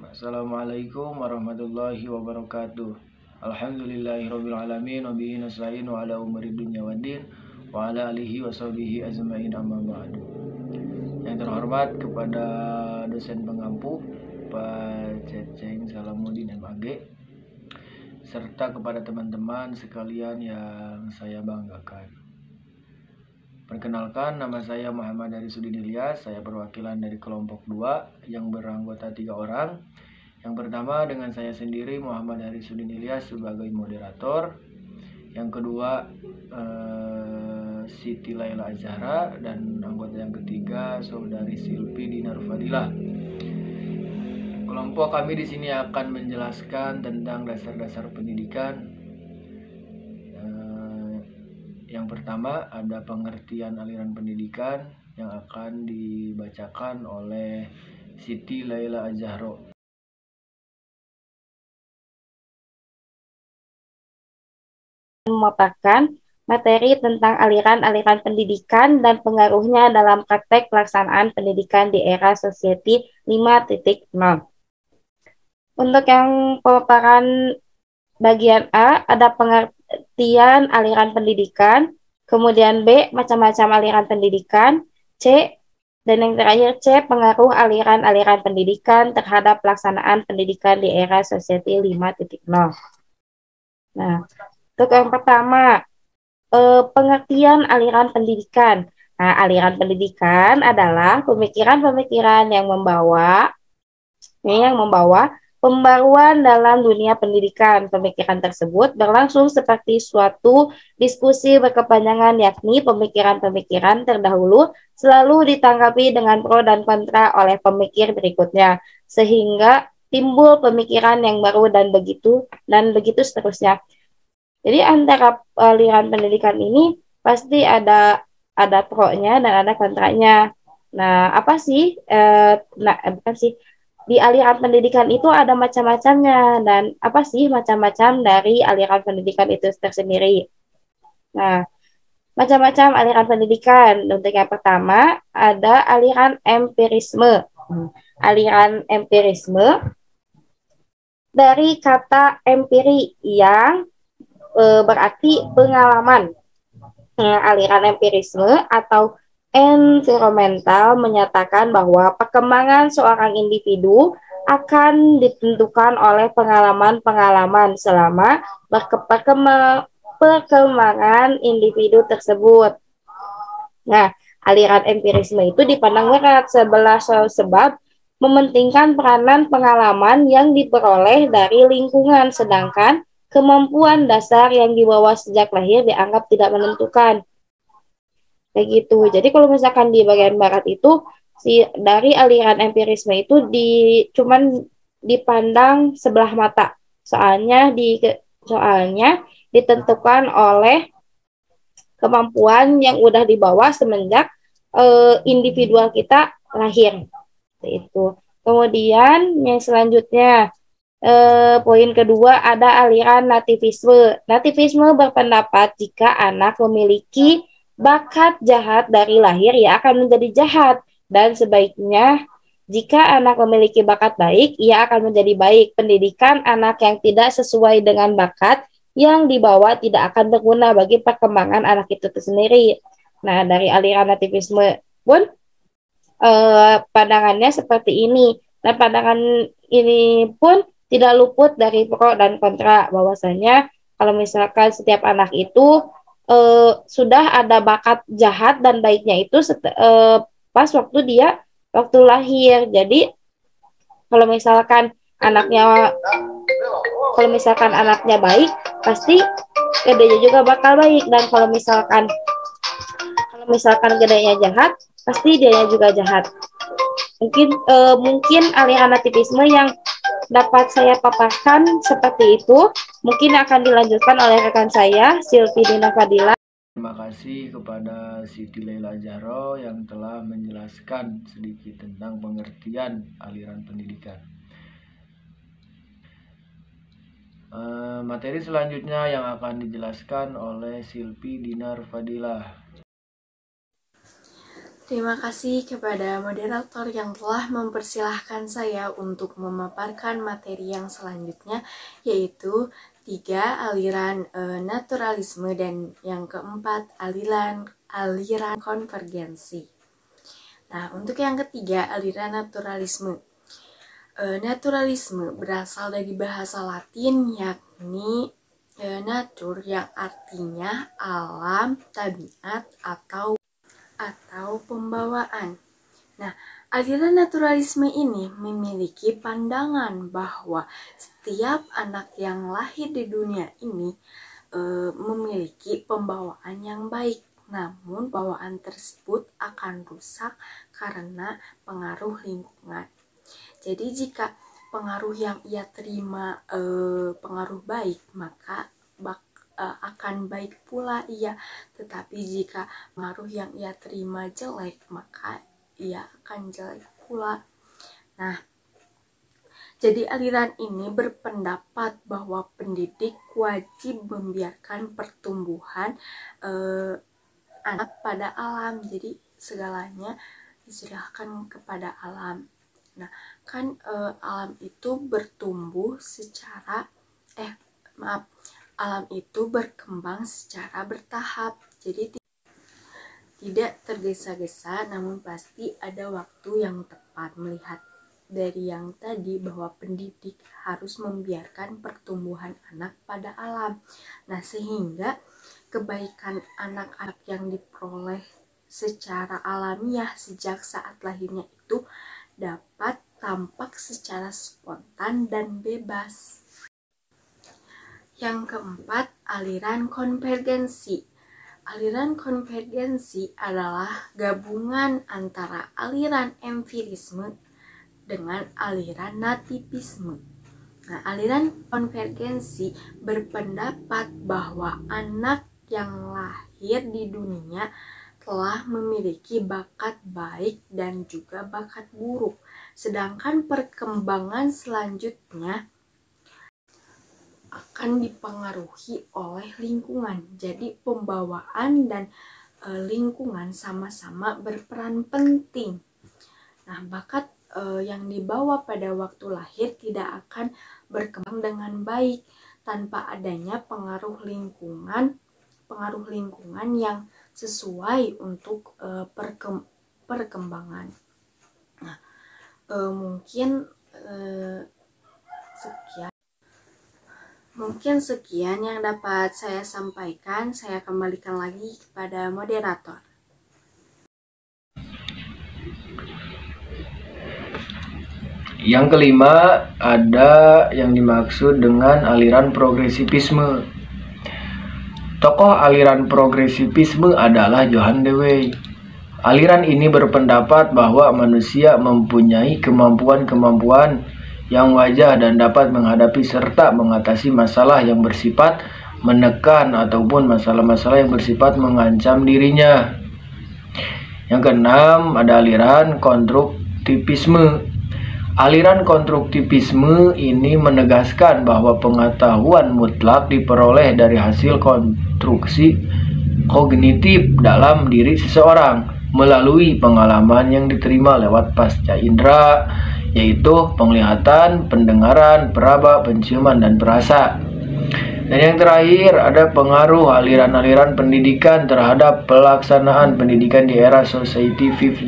Assalamualaikum warahmatullahi wabarakatuh. Alhamdulillahirrabbilalamin. Wabihi nasta'inu ala umuri dunya waddin. Wa ala alihi wa sahbihi ajma'in, amma ba'du. Yang terhormat kepada dosen pengampu Pak Ceceng Salamuddin MAG, serta kepada teman-teman sekalian yang saya banggakan. Perkenalkan, nama saya Muhammad Arisuddin Ilyas. Saya perwakilan dari kelompok 2 yang beranggota 3 orang. Yang pertama dengan saya sendiri, Muhammad Arisuddin Ilyas, sebagai moderator. Yang kedua Siti Laila Azhara, dan anggota yang ketiga Saudari Silpi Dinar Fadilah. Kelompok kami di sini akan menjelaskan tentang dasar-dasar pendidikan. Yang pertama ada pengertian aliran pendidikan yang akan dibacakan oleh Siti Laila Azhara. Memaparkan materi tentang aliran-aliran pendidikan dan pengaruhnya dalam praktek pelaksanaan pendidikan di era Society 5.0. Untuk yang pemaparan bagian A, ada pengertian aliran pendidikan, kemudian B, macam-macam aliran pendidikan, C, dan yang terakhir C, pengaruh aliran-aliran pendidikan terhadap pelaksanaan pendidikan di era Society 5.0. Nah, untuk yang pertama, pengertian aliran pendidikan. Nah, aliran pendidikan adalah pemikiran-pemikiran yang membawa pembaruan dalam dunia pendidikan. Pemikiran tersebut berlangsung seperti suatu diskusi berkepanjangan, yakni pemikiran-pemikiran terdahulu selalu ditanggapi dengan pro dan kontra oleh pemikir berikutnya, sehingga timbul pemikiran yang baru dan begitu seterusnya. Jadi antara aliran pendidikan ini pasti ada pro-nya dan ada kontranya. Nah, bukan sih, di aliran pendidikan itu ada macam-macamnya, dan apa sih macam-macam dari aliran pendidikan itu tersendiri. Nah, macam-macam aliran pendidikan. Untuk yang pertama ada aliran empirisme. Aliran empirisme dari kata empiri yang berarti pengalaman. Aliran empirisme atau environmental menyatakan bahwa perkembangan seorang individu akan ditentukan oleh pengalaman-pengalaman selama perkembangan individu tersebut. Nah, aliran empirisme itu dipandang berat sebab mementingkan peranan pengalaman yang diperoleh dari lingkungan, sedangkan kemampuan dasar yang dibawa sejak lahir dianggap tidak menentukan. Kayak gitu. Jadi kalau misalkan di bagian barat itu dari aliran empirisme itu cuman dipandang sebelah mata. Soalnya ditentukan oleh kemampuan yang udah dibawa semenjak individual kita lahir. Itu. Kemudian yang selanjutnya, poin kedua ada aliran nativisme. Nativisme berpendapat jika anak memiliki bakat jahat dari lahir, ia akan menjadi jahat, dan sebaiknya jika anak memiliki bakat baik, ia akan menjadi baik. Pendidikan anak yang tidak sesuai dengan bakat yang dibawa tidak akan berguna bagi perkembangan anak itu sendiri. Nah, dari aliran nativisme pun pandangannya seperti ini. Dan pandangan ini pun tidak luput dari pro dan kontra, bahwasanya kalau misalkan setiap anak itu sudah ada bakat jahat dan baiknya itu pas waktu lahir. Jadi kalau misalkan anaknya baik, pasti gedenya juga bakal baik, dan kalau misalkan gedenya jahat, pasti dia juga jahat. Mungkin aliran nativisme yang dapat saya paparkan seperti itu. Mungkin akan dilanjutkan oleh rekan saya, Silpi Dina Fadila. Terima kasih kepada Siti Laila Azhara yang telah menjelaskan sedikit tentang pengertian aliran pendidikan. Materi selanjutnya yang akan dijelaskan oleh Silpi Dinar Fadilah. Terima kasih kepada moderator yang telah mempersilahkan saya untuk memaparkan materi yang selanjutnya, yaitu 3 aliran naturalisme dan yang keempat aliran konvergensi. Nah, untuk yang ketiga, aliran naturalisme. Naturalisme berasal dari bahasa Latin, yakni natur, yang artinya alam, tabiat, atau pembawaan. Nah, aliran naturalisme ini memiliki pandangan bahwa setiap anak yang lahir di dunia ini memiliki pembawaan yang baik, namun bawaan tersebut akan rusak karena pengaruh lingkungan. Jadi jika pengaruh yang ia terima pengaruh baik, maka akan baik pula ia, tetapi jika pengaruh yang ia terima jelek, maka ia akan jelek pula. Nah, jadi aliran ini berpendapat bahwa pendidik wajib membiarkan pertumbuhan anak pada alam, jadi segalanya diserahkan kepada alam. Nah, kan alam itu bertumbuh secara alam itu berkembang secara bertahap, jadi tidak tergesa-gesa, namun pasti ada waktu yang tepat. Melihat dari yang tadi bahwa pendidik harus membiarkan pertumbuhan anak pada alam. Nah, sehingga kebaikan anak-anak yang diperoleh secara alamiah sejak saat lahirnya itu dapat tampak secara spontan dan bebas. Yang keempat, aliran konvergensi. Aliran konvergensi adalah gabungan antara aliran empirisme dengan aliran nativisme. Nah, aliran konvergensi berpendapat bahwa anak yang lahir di dunia telah memiliki bakat baik dan juga bakat buruk, sedangkan perkembangan selanjutnya akan dipengaruhi oleh lingkungan. Jadi pembawaan dan lingkungan sama-sama berperan penting. Nah, bakat yang dibawa pada waktu lahir tidak akan berkembang dengan baik tanpa adanya pengaruh lingkungan yang sesuai untuk perkembangan. Nah, Mungkin sekian yang dapat saya sampaikan. Saya kembalikan lagi kepada moderator. Yang kelima, ada yang dimaksud dengan aliran progresivisme. Tokoh aliran progresivisme adalah Johann Dewey. Aliran ini berpendapat bahwa manusia mempunyai kemampuan-kemampuan yang wajar dan dapat menghadapi serta mengatasi masalah yang bersifat menekan ataupun masalah-masalah yang bersifat mengancam dirinya. Yang keenam, ada aliran konstruktivisme. Aliran konstruktivisme ini menegaskan bahwa pengetahuan mutlak diperoleh dari hasil konstruksi kognitif dalam diri seseorang melalui pengalaman yang diterima lewat pasca indera, yaitu penglihatan, pendengaran, peraba, penciuman, dan perasa. Dan yang terakhir, ada pengaruh aliran-aliran pendidikan terhadap pelaksanaan pendidikan di era Society 5.0.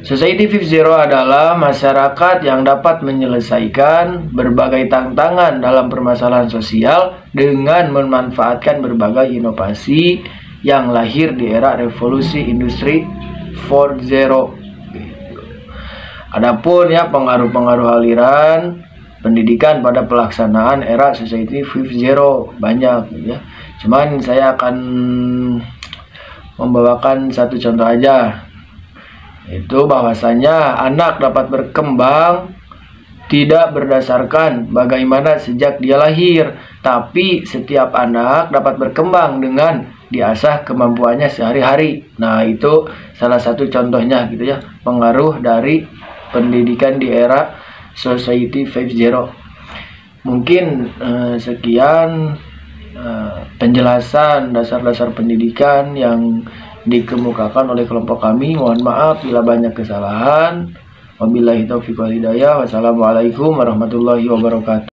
Society 5.0 adalah masyarakat yang dapat menyelesaikan berbagai tantangan dalam permasalahan sosial dengan memanfaatkan berbagai inovasi yang lahir di era revolusi industri 4.0. Adapun ya pengaruh-pengaruh aliran pendidikan pada pelaksanaan era Society 5.0 banyak ya. Cuman saya akan membawakan satu contoh aja. Itu bahwasanya anak dapat berkembang tidak berdasarkan bagaimana sejak dia lahir, tapi setiap anak dapat berkembang dengan diasah kemampuannya sehari-hari. Nah, itu salah satu contohnya gitu ya, pengaruh dari pendidikan di era Society 5.0. Mungkin sekian penjelasan dasar-dasar pendidikan yang dikemukakan oleh kelompok kami. Mohon maaf bila banyak kesalahan. Wabillahi taufiq wal hidayah. Wassalamualaikum warahmatullahi wabarakatuh.